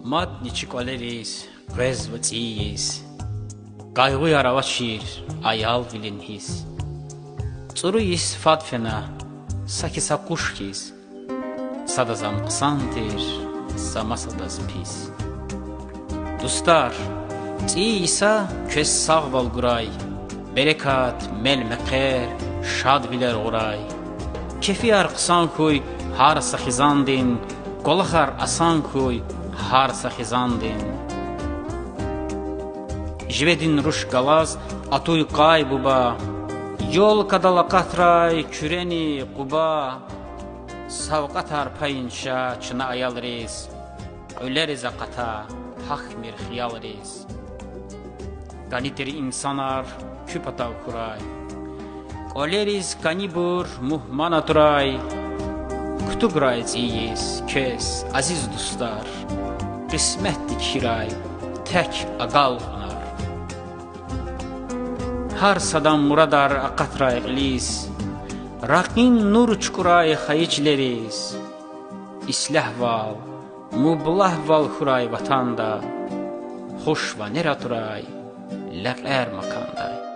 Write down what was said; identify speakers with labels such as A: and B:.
A: Матничек олерис, гвез вациис, Гайгуй аравачир, аял вилинхис. Цуруис фадфена, саки сакушхис, Садазам қсантир, самасадаз пис. Дустар, ци-иса көз сағвал гурай, Берекат, мел меқер, шад вилер ғурай. Кефи арқсан куй, хар сахизандин, Голахар асан куй, хар сахизандин. Живедин руш галаз, атуй қай буба, Йол кадалақатрай, күрени қуба, Savqatar payınşa, çına ayal reis, Öleriz aqata, takmir xiyal reis. Ganitir insanar, küp atav kuray, Oleriz kanibur, muhman aturay, Kutugurayız iyiyiz, kes, aziz dostlar, Qismətdik hiray, tək aqal unar. Har sadam muradar aqatray ilis, Raqin nur çukuray xayicleriz, İslah val, mublah val xuray vatanda, Xoş va neraturay, ləqər makanda.